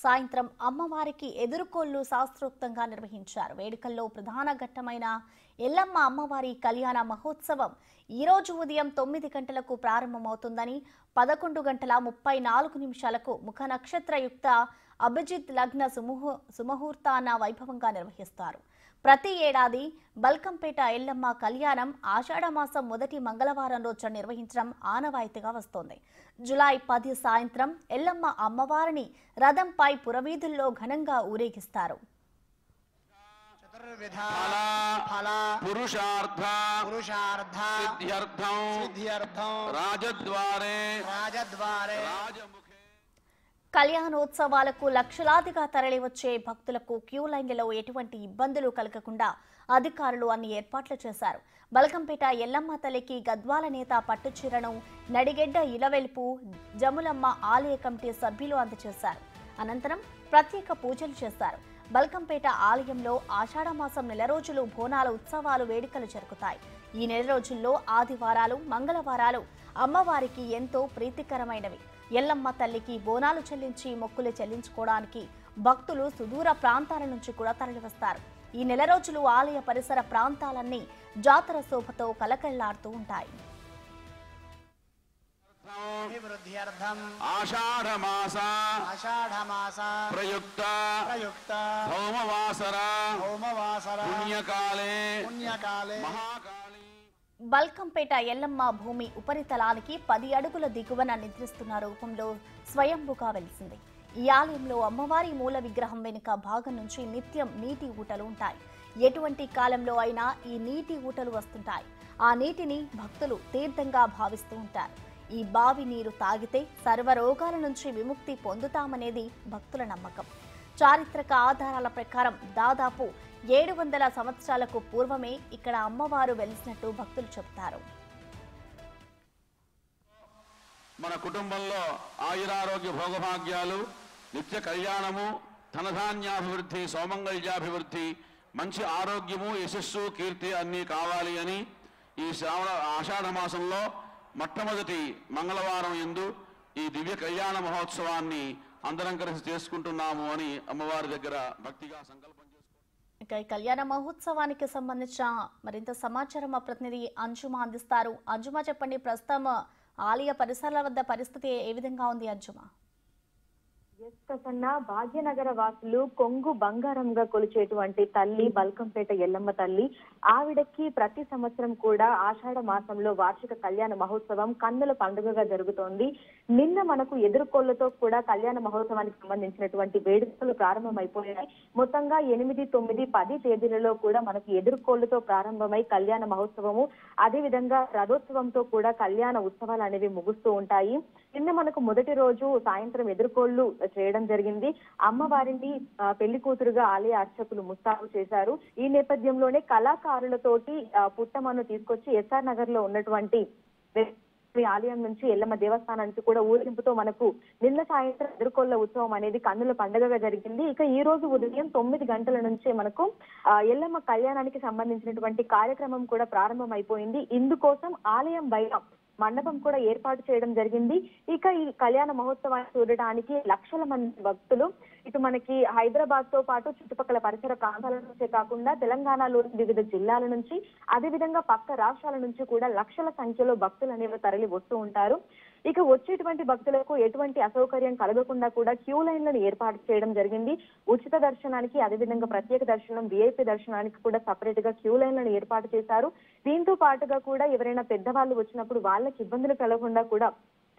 సాయంత్రం అమ్మవారికి ఎదురుకోళ్లు శాస్త్రోక్తంగా నిర్వహించారు. వేడుకల్లో ప్రధాన ఘట్టమైన ఎల్లమ్మ అమ్మవారి కళ్యాణ మహోత్సవం ఈ రోజు ఉదయం 9 గంటలకు ప్రారంభమవుతుందని 11 గంటల 34 నిమిషాలకు ముఖ నక్షత్రయుక్త అభిజిత్ లగ్న సుముహూర్తాన వైభవంగా నిర్వహిస్తారు. ప్రతి ఏడాది బల్కంపేట ఎల్లమ్మ కళ్యాణం ఆషాఢమాసం మొదటి మంగళవారం రోజున నిర్వహించడం ఆనవాయితీగా వస్తోంది. జూలై 10 సాయంత్రం ఎల్లమ్మ అమ్మవారిని రథంపై పురవీధుల్లో ఘనంగా ఊరేగిస్తారు. కళ్యాణోత్సవాలకు లక్షలాదిగా తరలివచ్చే భక్తులకు క్యూ లైన్లలో ఎటువంటి ఇబ్బందులు కలగకుండా అధికారులు అన్ని ఏర్పాట్లు చేశారు. బల్కంపేట ఎల్లమ్మ తల్లికి గద్వాల నేత పట్టుచీరను నడిగెడ్డ ఇలవెల్పు జములమ్మ ఆలయ కమిటీ సభ్యులు అందజేశారు. అనంతరం ప్రత్యేక పూజలు చేశారు. బల్కంపేట ఆలయంలో ఆషాఢమాసం నెల రోజులు బోనాల ఉత్సవాలు వేడుకలు జరుగుతాయి. ఈ నెల రోజుల్లో ఆదివారాలు మంగళవారాలు అమ్మవారికి ఎంతో ప్రీతికరమైనవి. ఎల్లమ్మ తల్లికి బోనాలు చెల్లించి మొక్కులు చెల్లించుకోవడానికి భక్తులు సుదూర ప్రాంతాల నుంచి కూడా తరలివస్తారు. ఈ నెల రోజులు ఆలయ పరిసర ప్రాంతాలన్నీ జాతర శోభతో కలకళ్లాడుతూ ఉంటాయి. బల్కంపేట ఎల్లమ్మ భూమి ఉపరితలానికి 10 అడుగుల దిగువన నిద్రిస్తున్న రూపంలో స్వయంభుగా వెలిసింది. ఈ ఆలయంలో అమ్మవారి మూల విగ్రహం వెనుక భాగం నుంచి నిత్యం నీటి ఊటలు ఉంటాయి. ఎటువంటి కాలంలో అయినా ఈ నీటి ఊటలు వస్తుంటాయి. ఆ నీటిని భక్తులు తీర్థంగా భావిస్తూ ఉంటారు. ఈ బావి నీరు తాగితే సర్వరోగాల నుంచి విముక్తి పొందుతామనేది భక్తుల నమ్మకం. చారిత్రక ఆధారాల ప్రకారం దాదాపు 700 సంవత్సరాలకు పూర్వమే ఇక్కడ అమ్మవారు వెలిసినట్టు భక్తులు చెబుతారు. మన కుటుంబంలో ఆయురారోగ్య భోగభాగ్యాలు, నిత్య కళ్యాణము, ధనధాన్యాభివృద్ధి, సౌమంగళ్యాభివృద్ధి, మంచి ఆరోగ్యము, యశస్సు, కీర్తి అన్నీ కావాలి అని ఈ ఆషాఢ మాసంలో మొట్టమొదటి మంగళవారం యందు ఈ దివ్య కళ్యాణ మహోత్సవాన్ని అందరం కలిసి చేసుకుంటున్నాము అని అమ్మవారి దగ్గర భక్తిగా సంకల్పం చేసుకుంటున్నాము. ఇక కళ్యాణ మహోత్సవానికి సంబంధించిన మరింత సమాచారం మా ప్రతినిధి అంజుమ అందిస్తారు. అంజుమ చెప్పండి, ప్రస్తుతం ఆలయ పరిసరాల వద్ద పరిస్థితి ఏ విధంగా ఉంది అంజుమ? ప్రసన్న, భాగ్యనగర వాసులు కొంగు బంగారంగా కొలిచేటువంటి తల్లి బల్కంపేట ఎల్లమ్మ తల్లి. ఆవిడకి ప్రతి సంవత్సరం కూడా ఆషాఢ మాసంలో వార్షిక కళ్యాణ మహోత్సవం కన్నుల పండుగగా జరుగుతోంది. నిన్న మనకు ఎదురుకోళ్లతో కూడా కళ్యాణ మహోత్సవానికి సంబంధించినటువంటి వేడుకలు ప్రారంభమైపోయాయి. మొత్తంగా 8, 9, 10 తేదీలలో కూడా మనకు ఎదురుకోళ్లతో ప్రారంభమై కళ్యాణ మహోత్సవము, అదేవిధంగా రథోత్సవంతో కూడా కళ్యాణ ఉత్సవాలు అనేవి ముగుస్తూ ఉంటాయి. నిన్న మనకు మొదటి రోజు సాయంత్రం ఎదురుకోళ్లు చేయడం జరిగింది. అమ్మవారిని పెళ్లి కూతురుగా ఆలయ అర్చకులు ముస్తాబు చేశారు. ఈ నేపథ్యంలోనే కళాకారులతోటి పుట్టమను తీసుకొచ్చి ఎస్ఆర్ నగర్ లో ఉన్నటువంటి ఆలయం నుంచి ఎల్లమ్మ దేవస్థానానికి కూడా ఊరేగింపుతో మనకు నిన్న సాయంత్రం ఎదురుకోళ్ల ఉత్సవం అనేది కన్నుల పండుగగా జరిగింది. ఇక ఈ రోజు ఉదయం 9 గంటల నుంచే మనకు ఎల్లమ్మ కళ్యాణానికి సంబంధించినటువంటి కార్యక్రమం కూడా ప్రారంభం అయిపోయింది. ఇందుకోసం ఆలయం బయట మండపం కూడా ఏర్పాటు చేయడం జరిగింది. ఇక ఈ కళ్యాణ మహోత్సవాన్ని చూడడానికి లక్షల మంది భక్తులు ఇటు మనకి హైదరాబాద్ తో పాటు చుట్టుపక్కల పరిసర ప్రాంతాల నుంచే కాకుండా తెలంగాణలోని వివిధ జిల్లాల నుంచి, అదేవిధంగా పక్క రాష్ట్రాల నుంచి కూడా లక్షల సంఖ్యలో భక్తులు అనేవి తరలి వస్తూ ఉంటారు. ఇక వచ్చేటువంటి భక్తులకు ఎటువంటి అసౌకర్యం కలగకుండా కూడా క్యూ లైన్లను ఏర్పాటు చేయడం జరిగింది. ఉచిత దర్శనానికి, అదేవిధంగా ప్రత్యేక దర్శనం, విఐపి దర్శనానికి కూడా సపరేట్ గా క్యూ లైన్లను ఏర్పాటు చేశారు. దీంతో పాటుగా కూడా ఎవరైనా పెద్దవాళ్ళు వచ్చినప్పుడు వాళ్ళకి ఇబ్బందులు కలగకుండా కూడా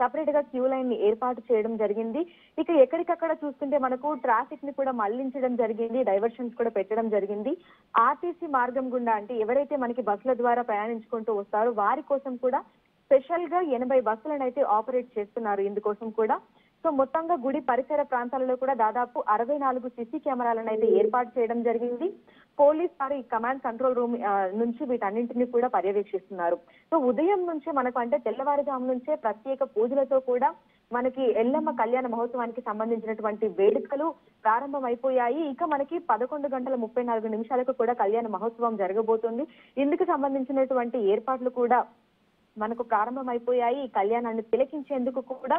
సపరేట్ గా క్యూ లైన్ ని ఏర్పాటు చేయడం జరిగింది. ఇక ఎక్కడికక్కడ చూస్తుంటే మనకు ట్రాఫిక్ ని కూడా మళ్లించడం జరిగింది, డైవర్షన్స్ కూడా పెట్టడం జరిగింది. ఆర్టీసీ మార్గం గుండా అంటే ఎవరైతే మనకి బస్సుల ద్వారా ప్రయాణించుకుంటూ వస్తారో వారి కోసం కూడా స్పెషల్ గా 80 బస్సులను అయితే ఆపరేట్ చేస్తున్నారు ఇందుకోసం కూడా. సో మొత్తంగా గుడి పరిసర ప్రాంతాలలో కూడా దాదాపు 64 సీసీ కెమెరాలను అయితే ఏర్పాటు చేయడం జరిగింది. పోలీస్ వారి కమాండ్ కంట్రోల్ రూమ్ నుంచి వీటన్నింటినీ కూడా పర్యవేక్షిస్తున్నారు. సో ఉదయం నుంచే మనకు అంటే తెల్లవారుజాము నుంచే ప్రత్యేక పూజలతో కూడా మనకి ఎల్లమ్మ కళ్యాణ మహోత్సవానికి సంబంధించినటువంటి వేడుకలు ప్రారంభమైపోయాయి. ఇక మనకి 11 గంటల 34 నిమిషాలకు కూడా కళ్యాణ మహోత్సవం జరగబోతుంది. ఇందుకు సంబంధించినటువంటి ఏర్పాట్లు కూడా మనకు ప్రారంభమైపోయాయి. ఈ కళ్యాణాన్ని తిలకించేందుకు కూడా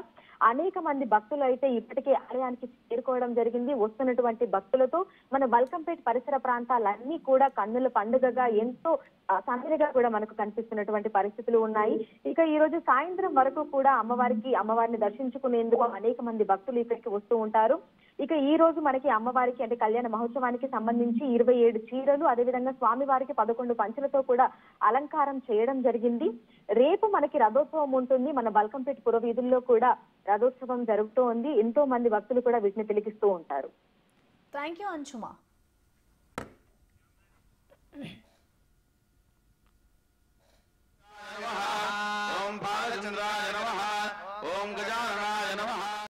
అనేక మంది భక్తులు అయితే ఇప్పటికే ఆలయానికి చేరుకోవడం జరిగింది. వస్తున్నటువంటి భక్తులతో మన బల్కంపేట పరిసర ప్రాంతాలన్నీ కూడా కన్నుల పండుగగా ఎంతో సందడిగా కూడా మనకు కనిపిస్తున్నటువంటి పరిస్థితులు ఉన్నాయి. ఇక ఈ రోజు సాయంత్రం వరకు కూడా అమ్మవారిని దర్శించుకునేందుకు అనేక మంది భక్తులు ఇక్కడికి వస్తూ ఉంటారు. ఇక ఈ రోజు మనకి అమ్మవారికి అంటే కళ్యాణ మహోత్సవానికి సంబంధించి 27 చీరలు, అదేవిధంగా స్వామివారికి 11 పంచులతో కూడా అలంకారం చేయడం జరిగింది. రేపు మనకి రథోత్సవం ఉంటుంది. మన బల్కంపేట పురవీధుల్లో కూడా రథోత్సవం జరుగుతూ ఉంది. ఎంతో మంది భక్తులు కూడా వీటిని తిలకిస్తూ ఉంటారు. Thank you అంశుమ.